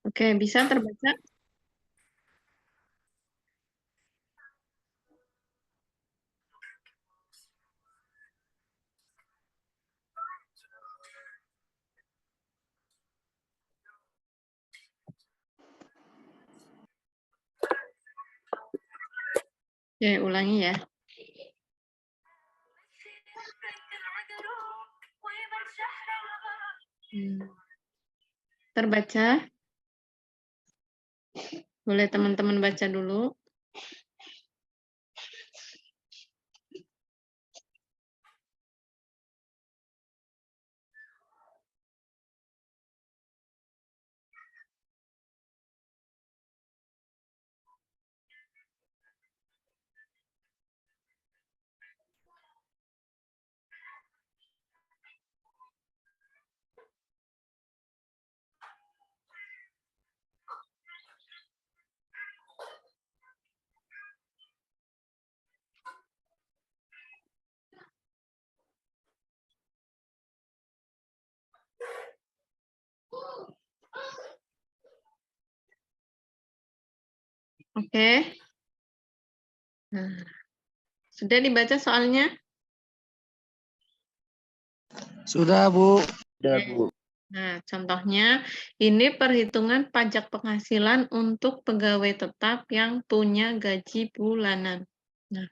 Oke, bisa terbaca? Oke, ulangi ya. Terbaca? Boleh teman-teman baca dulu. Oke. Nah, sudah dibaca soalnya? Sudah, Bu. Sudah, Bu. Nah, contohnya ini perhitungan pajak penghasilan untuk pegawai tetap yang punya gaji bulanan. Nah,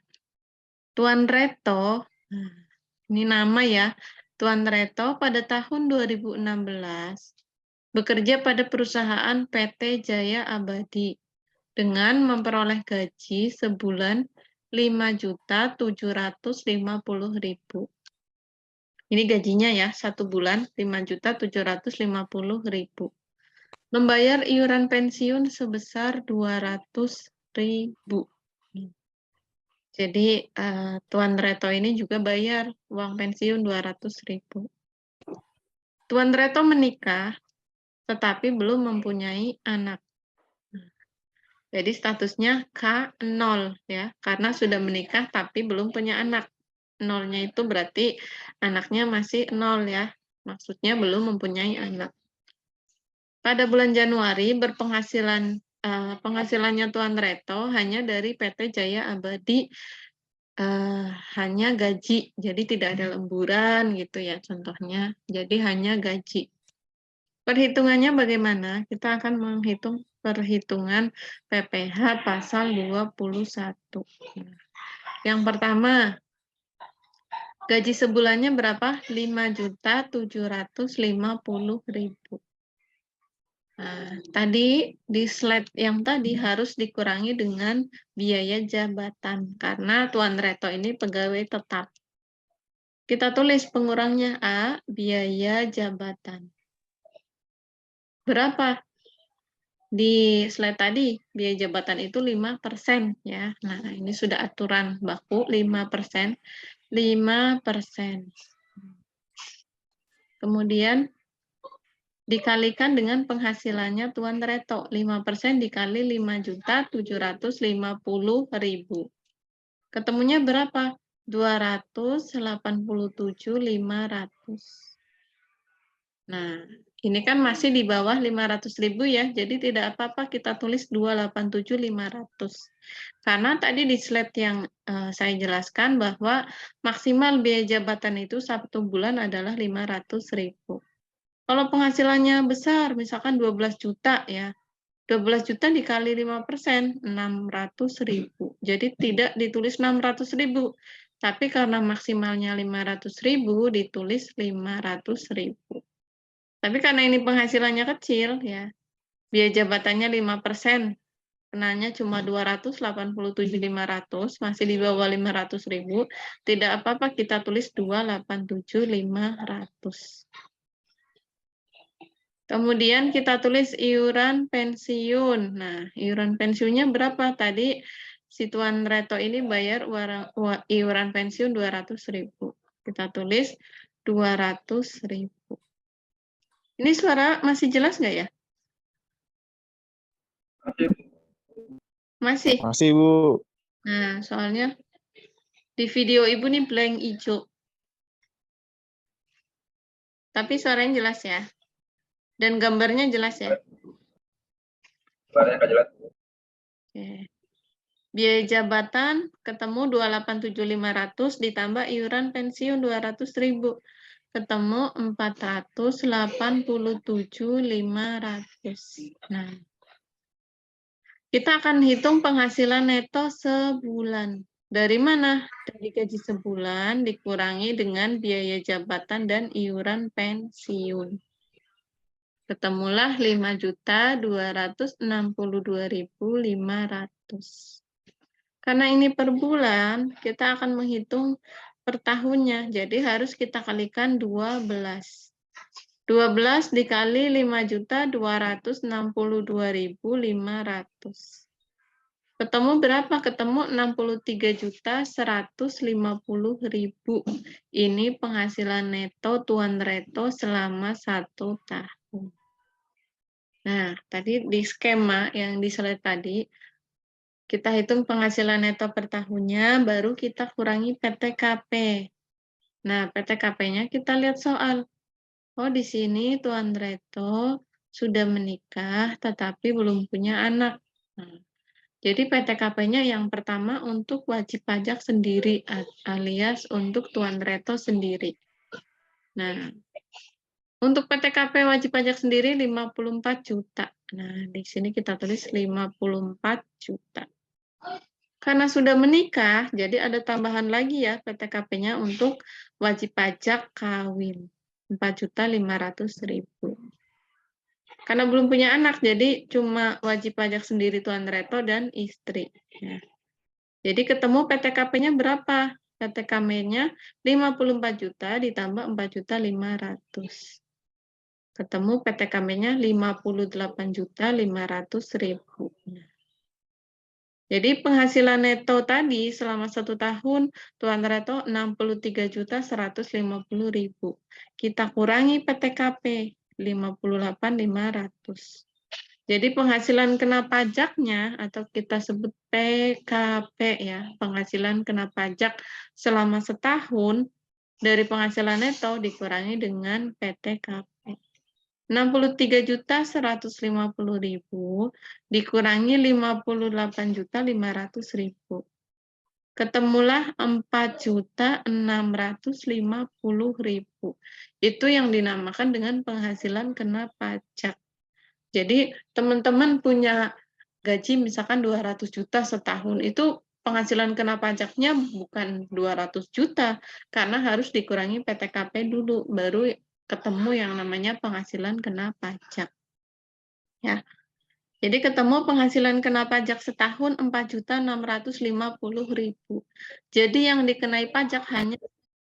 Tuan Reto, nah, ini nama ya, Tuan Reto pada tahun 2016 bekerja pada perusahaan PT Jaya Abadi dengan memperoleh gaji sebulan 5.750.000. Ini gajinya ya, satu bulan 5.750.000. Membayar iuran pensiun sebesar 200.000. Jadi Tuan Reto ini juga bayar uang pensiun 200.000. Tuan Reto menikah, tetapi belum mempunyai anak. Jadi statusnya K0 ya, karena sudah menikah tapi belum punya anak. Nolnya itu berarti anaknya masih 0 ya, maksudnya belum mempunyai anak. Pada bulan Januari penghasilannya Tuan Reto hanya dari PT Jaya Abadi hanya gaji, jadi tidak ada lemburan gitu ya contohnya. Jadi hanya gaji. Perhitungannya bagaimana? Kita akan menghitung perhitungan PPh pasal 21. Yang pertama, gaji sebulannya berapa? 5.750.000. Nah, tadi di slide yang tadi harus dikurangi dengan biaya jabatan karena Tuan Reto ini pegawai tetap. Kita tulis pengurangnya A, biaya jabatan. Berapa? Di slide tadi, biaya jabatan itu 5% ya. Nah, ini sudah aturan baku 5%. 5%. Kemudian dikalikan dengan penghasilannya Tuan Reto. 5% dikali 5.750.000. Ketemunya berapa? 287.500. Nah, ini kan masih di bawah 500.000 ya, jadi tidak apa-apa kita tulis 287.500. Karena tadi di slide yang saya jelaskan bahwa maksimal biaya jabatan itu satu bulan adalah 500.000. Kalau penghasilannya besar, misalkan 12 juta ya, 12 juta dikali 5%, 600.000. Jadi tidak ditulis 600.000, tapi karena maksimalnya 500.000, ditulis 500.000. Tapi karena ini penghasilannya kecil, ya, biaya jabatannya 5%, kenanya cuma 287.500, masih di bawah 500.000, tidak apa-apa kita tulis 287.500. Kemudian kita tulis iuran pensiun. Nah, iuran pensiunnya berapa? Tadi si Tuan Reto ini bayar iuran pensiun 200.000. Kita tulis 200.000. Ini suara masih jelas nggak ya? Masih? Masih, Bu. Nah, soalnya di video Ibu nih blank hijau. Tapi suaranya jelas ya. Dan gambarnya jelas ya. Oke. Biaya jabatan ketemu 287.500 ditambah iuran pensiun 200.000. Ketemu 487.500. Nah, kita akan hitung penghasilan neto sebulan. Dari mana? Dari gaji sebulan dikurangi dengan biaya jabatan dan iuran pensiun. Ketemulah 5.262.500. Karena ini per bulan, kita akan menghitung per tahunnya. Jadi harus kita kalikan 12. 12 dikali 5.262.500. Ketemu berapa? Ketemu 63.150.000. Ini penghasilan neto Tuan Reto selama 1 tahun. Nah, tadi di skema yang di slide tadi, kita hitung penghasilan neto per tahunnya, baru kita kurangi PTKP. Nah, PTKP-nya kita lihat soal. Oh, di sini Tuan Reto sudah menikah, tetapi belum punya anak. Nah, jadi PTKP-nya yang pertama untuk wajib pajak sendiri, alias untuk Tuan Reto sendiri. Nah, untuk PTKP wajib pajak sendiri 54 juta. Nah, di sini kita tulis 54 juta. Karena sudah menikah, jadi ada tambahan lagi ya PTKP-nya untuk wajib pajak kawin. 4.500.000. Karena belum punya anak, jadi cuma wajib pajak sendiri Tuan Reto dan istri. Ya. Jadi ketemu PTKP-nya berapa? PTKP-nya 54 juta ditambah 4.500.000. Ketemu PTKP-nya 58.500.000. Jadi penghasilan neto tadi selama 1 tahun Tuan Reto 63.150.000. Kita kurangi PTKP 58.500. Jadi penghasilan kena pajaknya atau kita sebut PKP ya, penghasilan kena pajak selama setahun dari penghasilan neto dikurangi dengan PTKP. 63.150.000 dikurangi 58.500.000. Ketemulah 4.650.000. Itu yang dinamakan dengan penghasilan kena pajak. Jadi teman-teman punya gaji misalkan 200 juta setahun, itu penghasilan kena pajaknya bukan 200 juta, karena harus dikurangi PTKP dulu, baru ketemu yang namanya penghasilan kena pajak. Ya. Jadi ketemu penghasilan kena pajak setahun 4.650.000. Jadi yang dikenai pajak hanya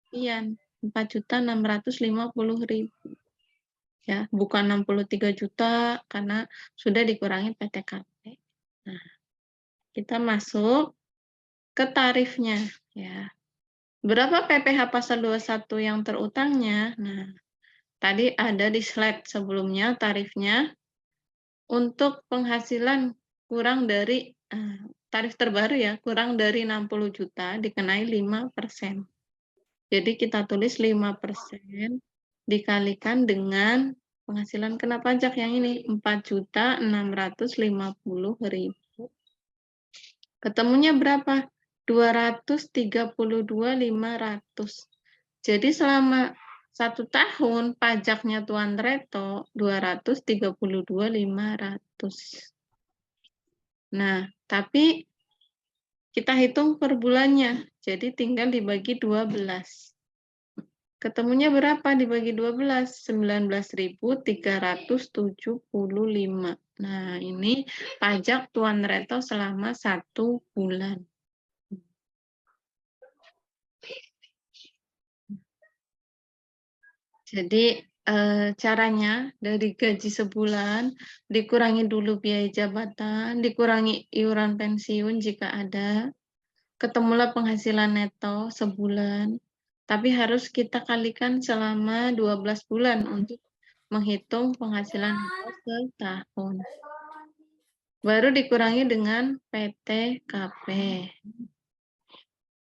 sekian, 4.650.000. Ya, bukan 63 juta karena sudah dikurangi PTKP. Nah, kita masuk ke tarifnya ya. Berapa PPh pasal 21 yang terutangnya? Nah, tadi ada di slide sebelumnya tarifnya untuk penghasilan kurang dari tarif terbaru ya, kurang dari 60 juta dikenai 5%. Jadi kita tulis 5% dikalikan dengan penghasilan kena pajak yang ini 4.650.000. Ketemunya berapa? 232.500. Jadi selama 1 tahun pajaknya Tuan Reto 232.500. Nah, tapi kita hitung per bulannya. Jadi tinggal dibagi 12. Ketemunya berapa dibagi 12? 19.375. Nah, ini pajak Tuan Reto selama 1 bulan. Jadi, caranya dari gaji sebulan, dikurangi dulu biaya jabatan, dikurangi iuran pensiun jika ada, ketemulah penghasilan neto sebulan. Tapi harus kita kalikan selama 12 bulan untuk menghitung penghasilan neto setahun. Baru dikurangi dengan PTKP.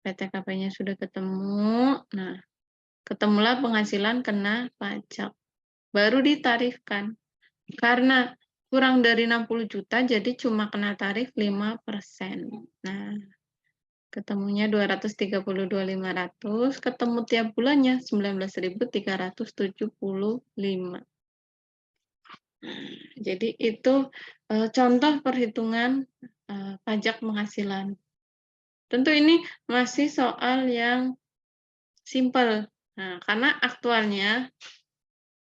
PTKP-nya sudah ketemu. Nah, ketemulah penghasilan kena pajak. Baru ditarifkan. Karena kurang dari 60 juta, jadi cuma kena tarif 5%. Nah, ketemunya 232.500, ketemu tiap bulannya 19.375. Jadi itu contoh perhitungan pajak penghasilan. Tentu ini masih soal yang simpel. Nah, karena aktualnya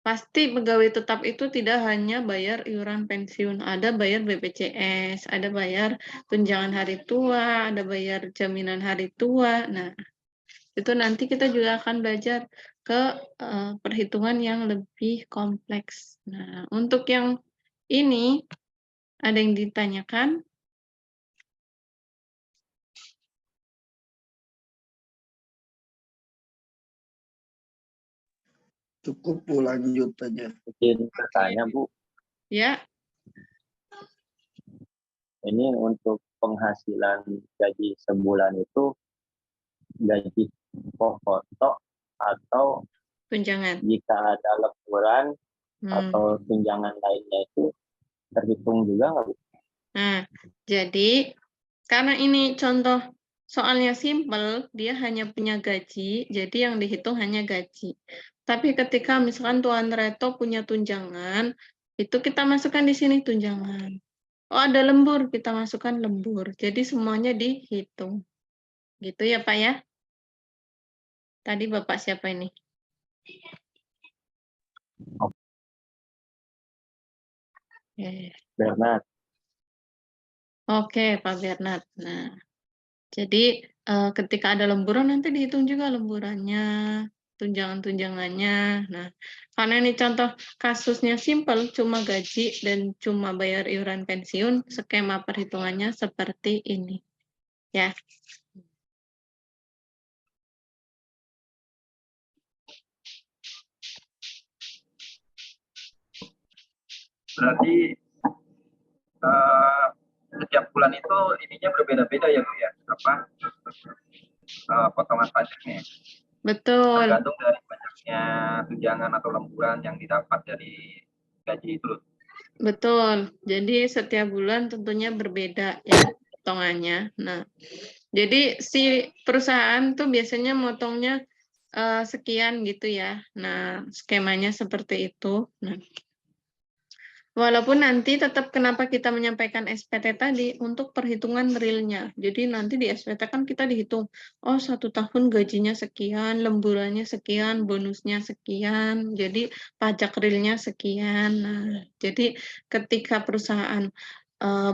pasti pegawai tetap itu tidak hanya bayar iuran pensiun, ada bayar BPJS, ada bayar tunjangan hari tua, ada bayar jaminan hari tua. Nah, itu nanti kita juga akan belajar ke perhitungan yang lebih kompleks. Nah, untuk yang ini ada yang ditanyakan? Cukup Bu, lanjut aja. Izin bertanya Bu, Ya, ini untuk penghasilan gaji sebulan itu gaji pokok atau tunjangan. jika ada lemburan Hmm. atau tunjangan lainnya itu terhitung juga nggak Bu? Nah, jadi karena ini contoh soalnya simpel, dia hanya punya gaji, jadi yang dihitung hanya gaji. Tapi ketika misalkan Tuan Reto punya tunjangan, itu kita masukkan di sini tunjangan. Oh, ada lembur, kita masukkan lembur. Jadi semuanya dihitung. Gitu ya, Pak ya? Tadi Bapak siapa ini? Bernard, Oke, Pak Bernard. Nah, jadi ketika ada lemburan nanti dihitung juga lemburannya, tunjangan-tunjangannya. Nah, karena ini contoh kasusnya simpel, cuma gaji dan cuma bayar iuran pensiun, skema perhitungannya seperti ini. Ya. Berarti setiap bulan itu ininya berbeda-beda ya Bu ya, apa potongan pajaknya, Betul, tergantung dari pajaknya tunjangan atau lemburan yang didapat dari gaji itu. betul. Jadi setiap bulan tentunya berbeda ya potongannya. Nah, jadi si perusahaan tuh biasanya motongnya sekian gitu ya. Nah, skemanya seperti itu. Nah, walaupun nanti tetap kenapa kita menyampaikan SPT tadi untuk perhitungan realnya. Jadi nanti di SPT kan kita dihitung, oh 1 tahun gajinya sekian, lemburannya sekian, bonusnya sekian, jadi pajak realnya sekian. Nah, jadi ketika perusahaan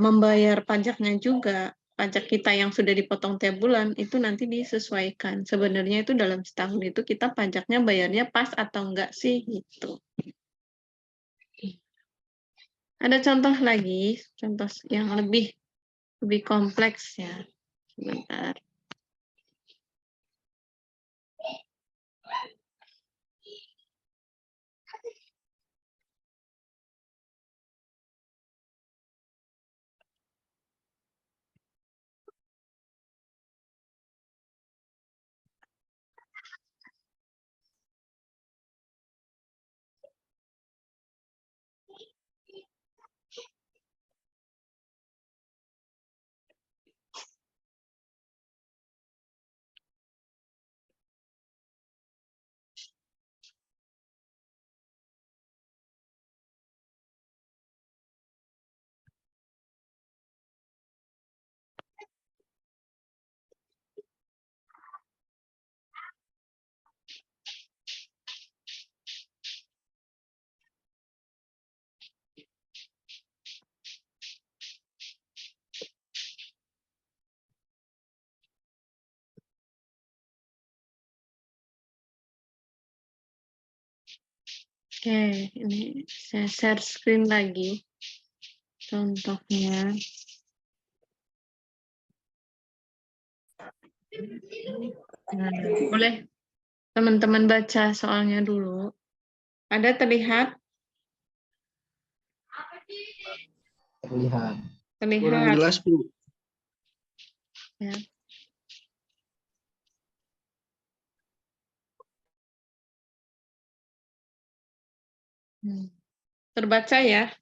membayar pajaknya juga, pajak kita yang sudah dipotong tiap bulan itu nanti disesuaikan. Sebenarnya itu dalam setahun itu kita pajaknya bayarnya pas atau enggak sih gitu. Ada contoh lagi, contoh yang lebih kompleks ya. Sebentar. Oke, ini saya share screen lagi. Contohnya. Nah, boleh teman-teman baca soalnya dulu. Ada terlihat? Terlihat. Kurang Terlihat. jelas Bu. Ya. Terbaca ya?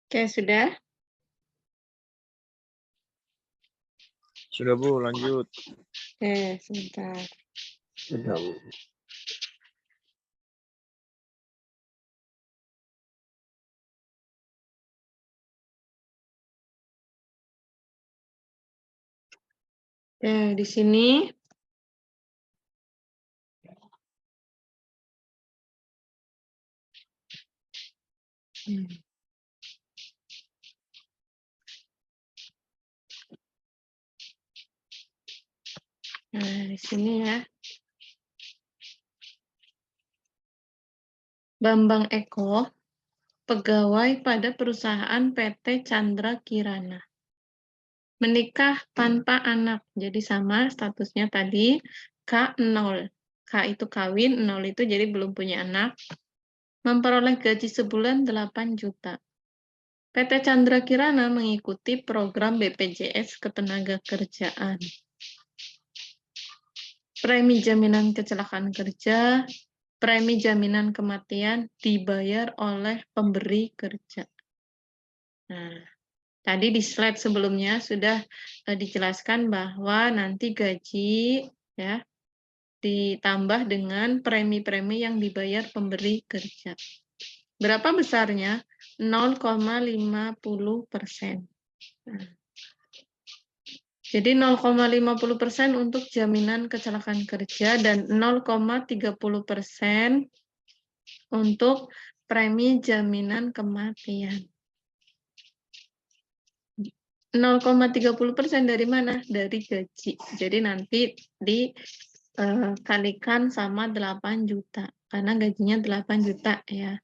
Oke, sudah? Sudah Bu, lanjut. Oke, sebentar. Sudah, Bu. Di sini nah, di sini ya. Bambang Eko, pegawai pada perusahaan PT Chandra Kirana. Menikah tanpa anak. Jadi sama statusnya tadi K0. K itu kawin, 0 itu jadi belum punya anak. Memperoleh gaji sebulan 8 juta. PT Chandra Kirana mengikuti program BPJS Ketenagakerjaan. Premi jaminan kecelakaan kerja, premi jaminan kematian dibayar oleh pemberi kerja. Nah, tadi di slide sebelumnya sudah dijelaskan bahwa nanti gaji ya ditambah dengan premi-premi yang dibayar pemberi kerja. Berapa besarnya? 0,50%. Nah, jadi 0,50% untuk jaminan kecelakaan kerja dan 0,30% untuk premi jaminan kematian. 0,30% dari mana? Dari gaji. Jadi nanti dikalikan sama 8 juta. Karena gajinya 8 juta ya.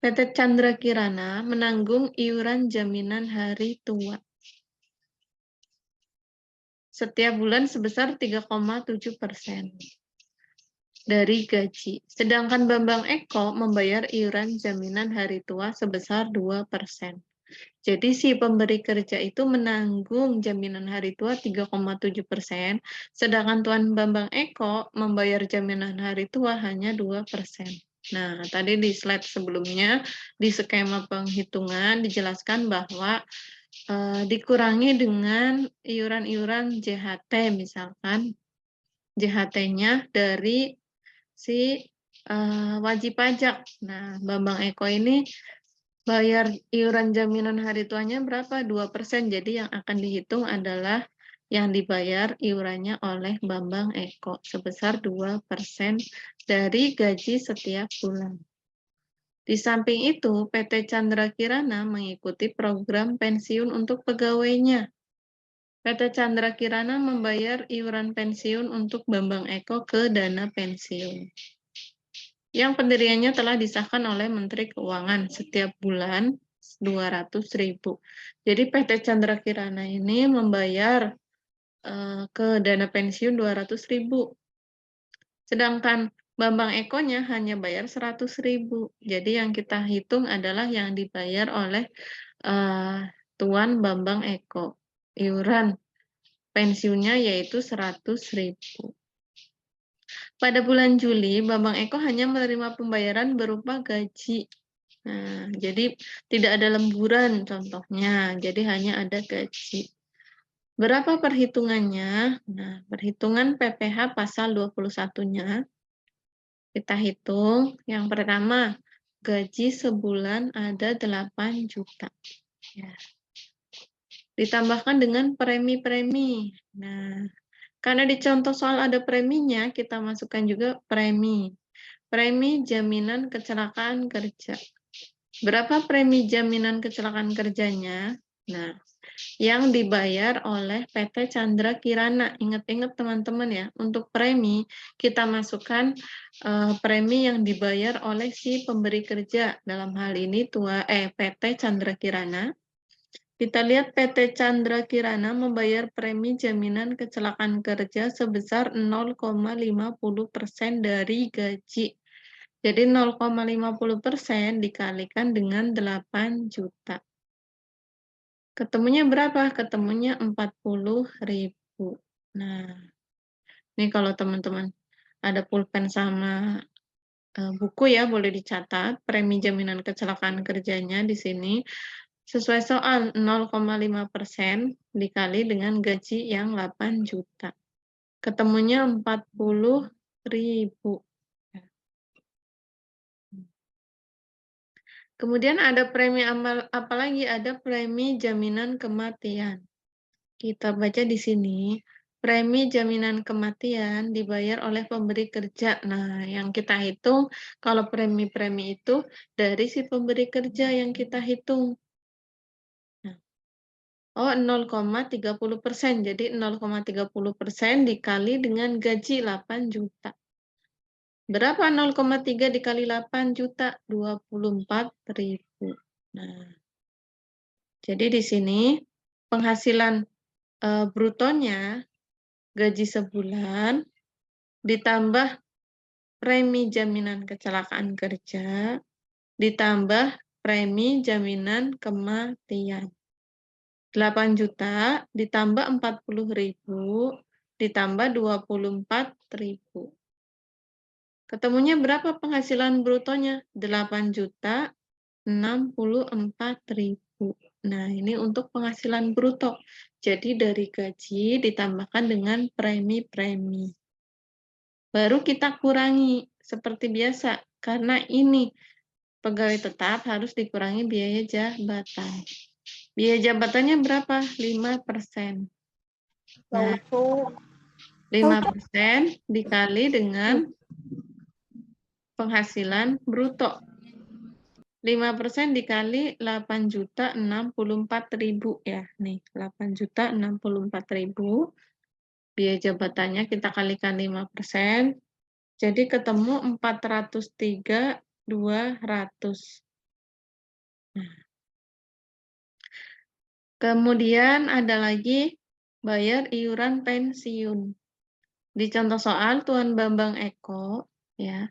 PT Chandra Kirana menanggung iuran jaminan hari tua setiap bulan sebesar 3,7% dari gaji. Sedangkan Bambang Eko membayar iuran jaminan hari tua sebesar 2%. Jadi si pemberi kerja itu menanggung jaminan hari tua 3,7%, sedangkan Tuan Bambang Eko membayar jaminan hari tua hanya 2%. Nah, tadi di slide sebelumnya, di skema penghitungan dijelaskan bahwa dikurangi dengan iuran-iuran JHT, misalkan JHT-nya dari si wajib pajak. Nah, Bambang Eko ini bayar iuran jaminan hari tuanya berapa? 2%. Jadi yang akan dihitung adalah yang dibayar iurannya oleh Bambang Eko sebesar 2% dari gaji setiap bulan. Di samping itu, PT Chandra Kirana mengikuti program pensiun untuk pegawainya. PT Chandra Kirana membayar iuran pensiun untuk Bambang Eko ke dana pensiun, yang pendiriannya telah disahkan oleh Menteri Keuangan setiap bulan 200.000. Jadi PT Chandra Kirana ini membayar ke dana pensiun 200.000. Sedangkan Bambang Eko-nya hanya bayar 100.000. Jadi yang kita hitung adalah yang dibayar oleh Tuan Bambang Eko. Iuran pensiunnya yaitu 100.000. Pada bulan Juli, Bambang Eko hanya menerima pembayaran berupa gaji. Nah, jadi tidak ada lemburan contohnya, jadi hanya ada gaji. Berapa perhitungannya? Nah, perhitungan PPh pasal 21-nya kita hitung. Yang pertama, gaji sebulan ada 8 juta. Ya. Ditambahkan dengan premi-premi. Nah, karena di contoh soal ada preminya, kita masukkan juga premi. Premi jaminan kecelakaan kerja. Berapa premi jaminan kecelakaan kerjanya? Nah, yang dibayar oleh PT Chandra Kirana. Ingat-ingat teman-teman ya, untuk premi kita masukkan premi yang dibayar oleh si pemberi kerja. Dalam hal ini PT Chandra Kirana. Kita lihat PT Chandra Kirana membayar premi jaminan kecelakaan kerja sebesar 0,50% dari gaji. Jadi 0,50% dikalikan dengan 8 juta. Ketemunya berapa? Ketemunya 40.000. Nah, ini kalau teman-teman ada pulpen sama buku ya, boleh dicatat premi jaminan kecelakaan kerjanya di sini Sesuai soal 0,5% dikali dengan gaji yang 8 juta. Ketemunya 40.000. Kemudian ada premi amal apa lagi? Ada premi jaminan kematian. Kita baca di sini, premi jaminan kematian dibayar oleh pemberi kerja. Nah, yang kita hitung kalau premi-premi itu dari si pemberi kerja yang kita hitung. Nah, 0,30%. Jadi 0,30% dikali dengan gaji 8 juta. Berapa 0,3 dikali 8 juta? 24.000. Nah, jadi di sini penghasilan brutonya gaji sebulan ditambah premi jaminan kecelakaan kerja ditambah premi jaminan kematian. 8 juta ditambah 40.000 ditambah 24.000. Ketemunya berapa penghasilan brutonya? 8.064.000. Nah, ini untuk penghasilan bruto. Jadi dari gaji ditambahkan dengan premi-premi. Baru kita kurangi seperti biasa. Karena ini pegawai tetap harus dikurangi biaya jabatan. Biaya jabatannya berapa? 5%. Nah, 5% dikali dengan penghasilan bruto. 5% dikali 8.064.000 ya. Nih, 8.064.000. Biaya jabatannya kita kalikan 5%. Jadi ketemu 403.200. Nah. Kemudian ada lagi bayar iuran pensiun. Di contoh soal Tuan Bambang Eko ya.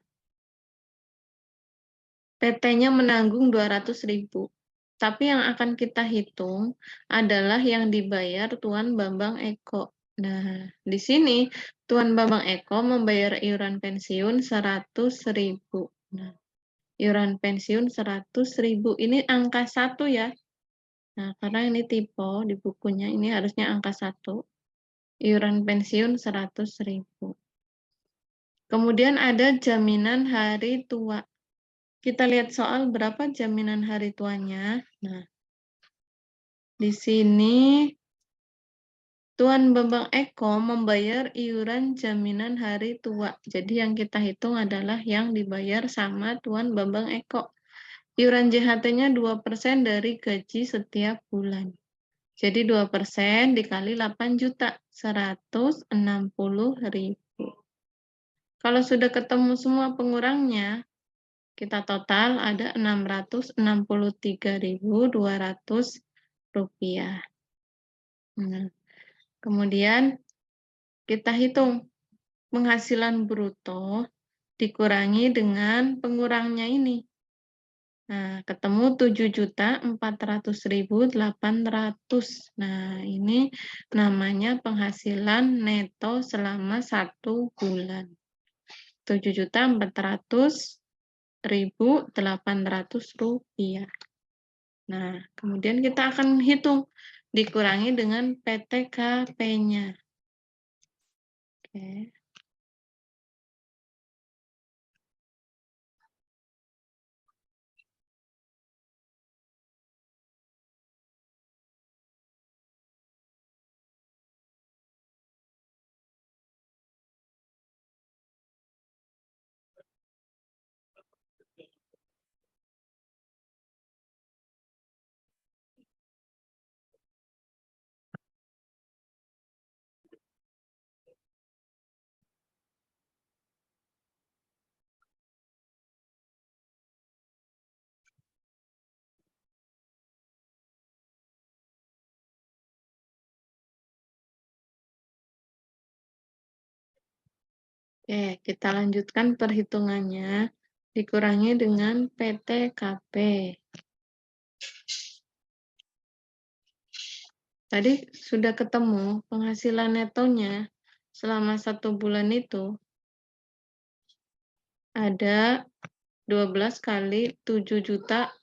PT-nya menanggung 200.000. Tapi yang akan kita hitung adalah yang dibayar Tuan Bambang Eko. Nah, di sini Tuan Bambang Eko membayar iuran pensiun 100.000. Nah, iuran pensiun 100.000 ini angka 1 ya. Nah, karena ini tipe di bukunya ini harusnya angka 1. Iuran pensiun 100.000. Kemudian ada jaminan hari tua. Kita lihat soal berapa jaminan hari tuanya. Nah, di sini Tuan Bambang Eko membayar iuran jaminan hari tua. Jadi yang kita hitung adalah yang dibayar sama Tuan Bambang Eko. Iuran JHT-nya 2% dari gaji setiap bulan. Jadi 2% dikali 8 juta, 160.000. Kalau sudah ketemu semua pengurangnya, kita total ada 663.200 rupiah. Nah, kemudian kita hitung penghasilan bruto dikurangi dengan pengurangnya ini. Nah, ketemu 7.400.800. Nah, ini namanya penghasilan neto selama 1 bulan. 7.400.800 rupiah. Nah, kemudian kita akan hitung dikurangi dengan PTKP-nya. Oke. Oke, kita lanjutkan perhitungannya. Dikurangi dengan PTKP. Tadi sudah ketemu penghasilan netonya selama 1 bulan itu ada 12 kali 7 juta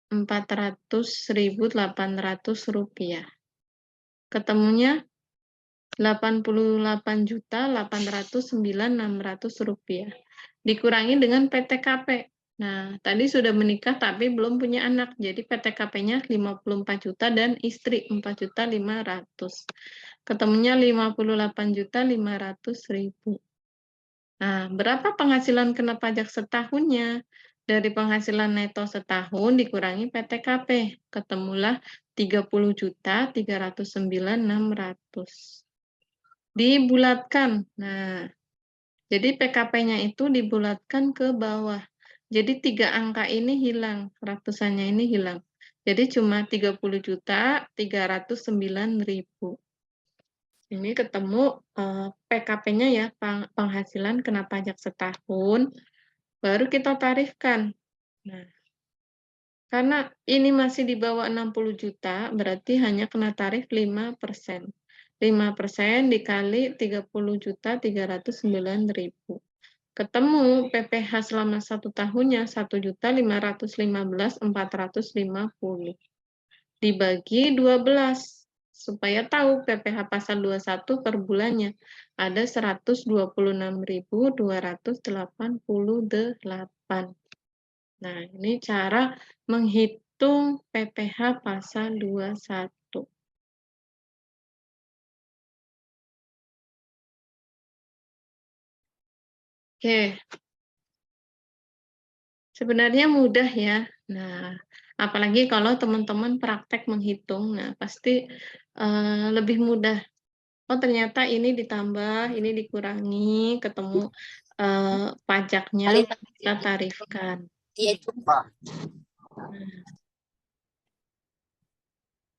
400.800 rupiah. Ketemunya 88.809.600 rupiah. Dikurangi dengan PTKP. Nah, tadi sudah menikah tapi belum punya anak. Jadi PTKP-nya 54 juta dan istri 4.500.000. Ketemunya 58.500.000. Nah, berapa penghasilan kena pajak setahunnya? Dari penghasilan neto setahun dikurangi PTKP. Ketemulah 30.309.600. Dibulatkan. Nah, jadi PKP-nya itu dibulatkan ke bawah. Jadi 3 angka ini hilang, ratusannya ini hilang. Jadi cuma 30.309.000. Ini ketemu PKP-nya ya, penghasilan kena pajak setahun, baru kita tarifkan. Nah, karena ini masih di bawah 60 juta, berarti hanya kena tarif 5%. 5% dikali 30.309.000. Ketemu PPh selama 1 tahunnya 1.515.450. Dibagi 12 supaya tahu PPh pasal 21 per bulannya ada 126.288. Nah, ini cara menghitung PPh pasal 21. Oke. Sebenarnya mudah ya. Nah, apalagi kalau teman-teman praktek menghitung, nah pasti lebih mudah. Oh, ternyata ini ditambah, ini dikurangi, ketemu pajaknya kita tarifkan. Iya, jumpa.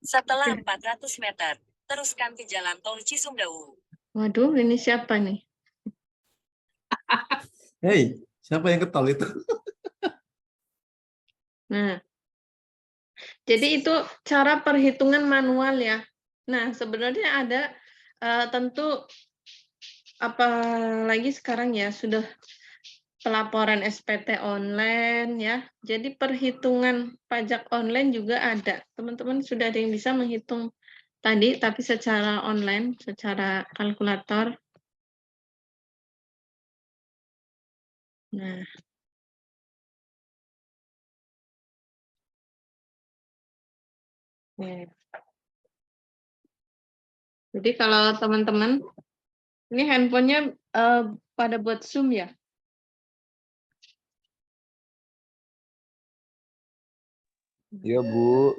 Setelah 400 meter, teruskan ke jalan tol Cisumdawu. Waduh, ini siapa nih? Hei, siapa yang ketol itu? Nah, jadi itu cara perhitungan manual ya. Nah, sebenarnya ada tentu apalagi sekarang ya sudah pelaporan SPT online ya. Jadi perhitungan pajak online juga ada. Teman-teman sudah ada yang bisa menghitung tadi tapi secara online, secara kalkulator. Nah, ya. Jadi kalau teman-teman ini handphonenya pada buat Zoom ya. Iya, Bu.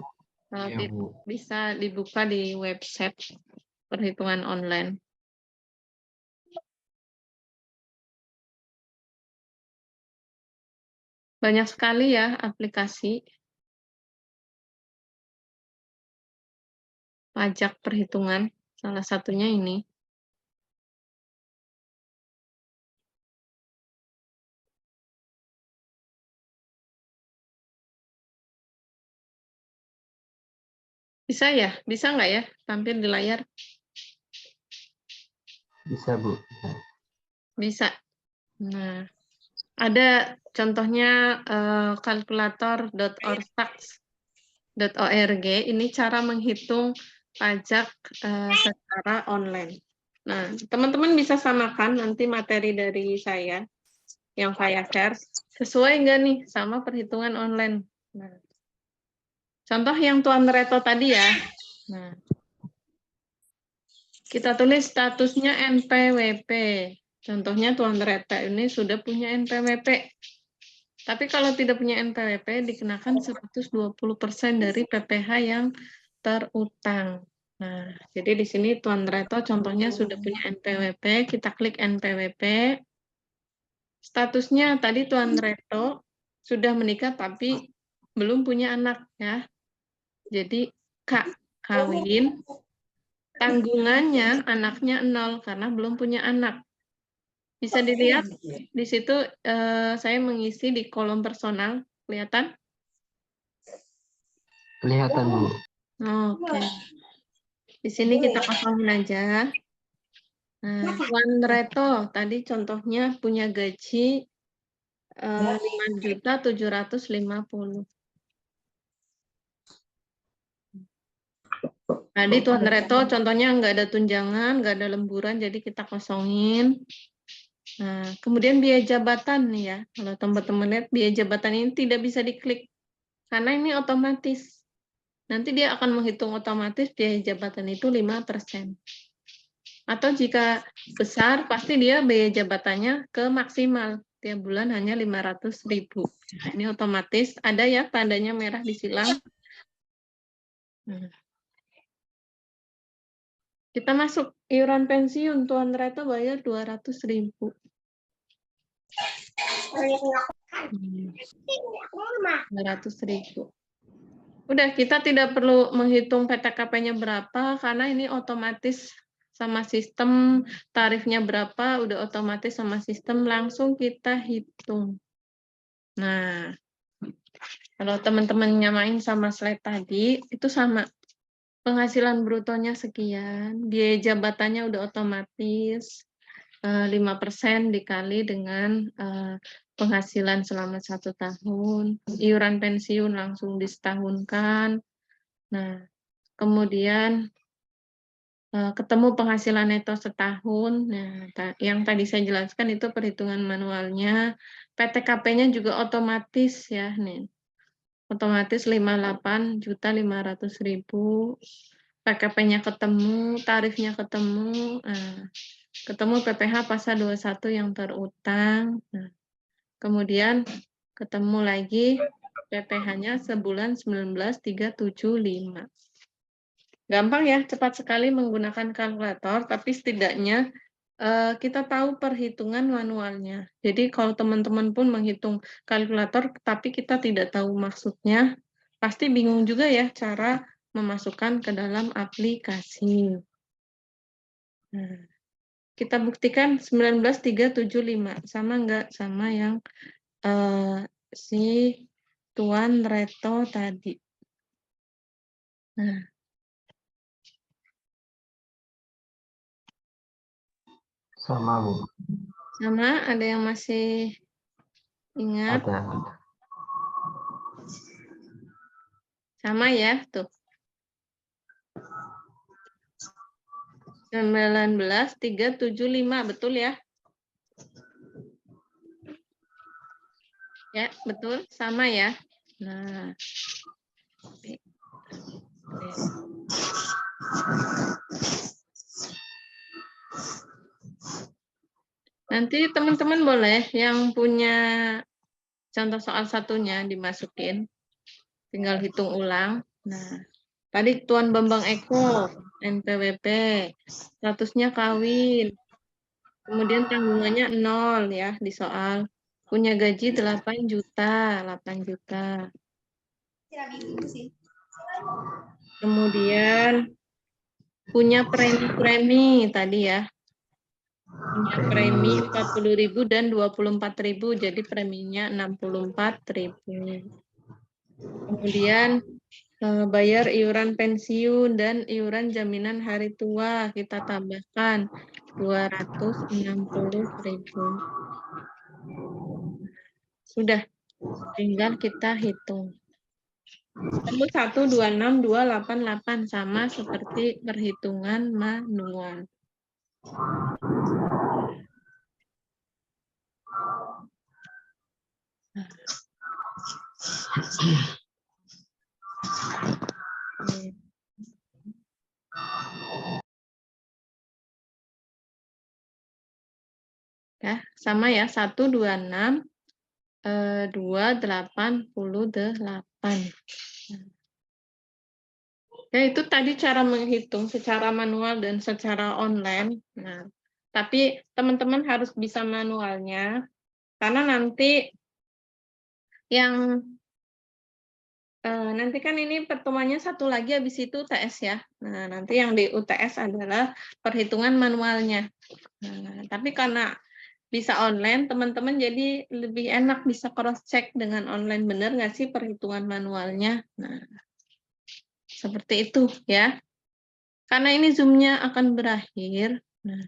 Iya, bisa dibuka di website perhitungan online. Banyak sekali ya aplikasi pajak perhitungan, salah satunya ini. Bisa ya? Bisa nggak ya tampil di layar? Bisa, Bu. Bisa. Nah, ada contohnya kalkulator.ortax.org. Ini cara menghitung pajak secara online. Nah, teman-teman bisa samakan nanti materi dari saya yang saya share. Sesuai nggak nih sama perhitungan online? Nah, contoh yang Tuan Reto tadi ya. Nah, kita tulis statusnya NPWP. Contohnya Tuan Reto ini sudah punya NPWP. Tapi kalau tidak punya NPWP dikenakan 120% dari PPh yang terutang. Nah, jadi di sini Tuan Reto contohnya sudah punya NPWP, kita klik NPWP. Statusnya tadi Tuan Reto sudah menikah tapi belum punya anak ya. Jadi Kak kawin, tanggungannya anaknya 0 karena belum punya anak. Bisa dilihat di situ saya mengisi di kolom personal, kelihatan? Kelihatan, Bu. Oke. Di sini kita kosongin aja. Nah, Tuan Reto tadi contohnya punya gaji 5.750.000. Tadi Tuan Reto contohnya nggak ada tunjangan, nggak ada lemburan, jadi kita kosongin. Nah, kemudian biaya jabatan nih ya. Kalau teman-teman lihat biaya jabatan ini tidak bisa diklik karena ini otomatis. Nanti dia akan menghitung otomatis biaya jabatan itu 5%. Atau jika besar, pasti dia biaya jabatannya ke maksimal. Tiap bulan hanya 500.000. Nah, ini otomatis ada ya tandanya merah disilang. Nah. Kita masuk iuran pensiun, Tuan Reto bayar 200.000. 200.000. Udah, kita tidak perlu menghitung PTKP-nya berapa, karena ini otomatis sama sistem, tarifnya berapa, udah otomatis sama sistem, langsung kita hitung. Nah, kalau teman-teman nyamain sama slide tadi, itu sama. Penghasilan brutonya sekian, biaya jabatannya udah otomatis, 5% dikali dengan penghasilan selama 1 tahun, iuran pensiun langsung disetahunkan. Nah, kemudian ketemu penghasilan neto setahun. Nah, yang tadi saya jelaskan itu perhitungan manualnya. PTKP-nya juga otomatis ya, nih. Otomatis 58.500.000. PKP-nya ketemu, tarifnya ketemu, ketemu PPh pasal 21 yang terutang. Nah, kemudian ketemu lagi PPh-nya sebulan 19.375. Gampang ya, cepat sekali menggunakan kalkulator, tapi setidaknya kita tahu perhitungan manualnya. Jadi kalau teman-teman pun menghitung kalkulator, tapi kita tidak tahu maksudnya, pasti bingung juga ya cara memasukkan ke dalam aplikasi. Nah, kita buktikan 19.375, sama enggak sama yang si Tuan Reto tadi. Nah, Sama, Bu. sama, ada yang masih ingat? Ada. Sama ya, tuh. 19.375, betul ya? Ya, betul, sama ya. Nah, oke. Nanti teman-teman boleh yang punya contoh soal satunya dimasukin, tinggal hitung ulang. Nah, tadi Tuan Bambang Eko, NPWP, statusnya kawin, kemudian tanggungannya 0 ya di soal. Punya gaji 8 juta, 8 juta. Kemudian punya premi tadi ya. Punya premi 40.000 dan 24.000, jadi preminya 64.000. Kemudian bayar iuran pensiun dan iuran jaminan hari tua, kita tambahkan 260.000. Sudah, tinggal kita hitung. Ketemu 126.288, sama seperti perhitungan manual. Ya, sama ya, 126 288. Ya, itu tadi cara menghitung secara manual dan secara online. Nah, tapi teman-teman harus bisa manualnya, karena nanti yang nanti kan ini pertemuannya satu lagi, habis itu UTS ya. Nah, nanti yang di UTS adalah perhitungan manualnya. Nah, tapi karena bisa online, teman-teman jadi lebih enak bisa cross-check dengan online, benar nggak sih perhitungan manualnya. Nah, seperti itu ya. Karena ini Zoom-nya akan berakhir. Nah,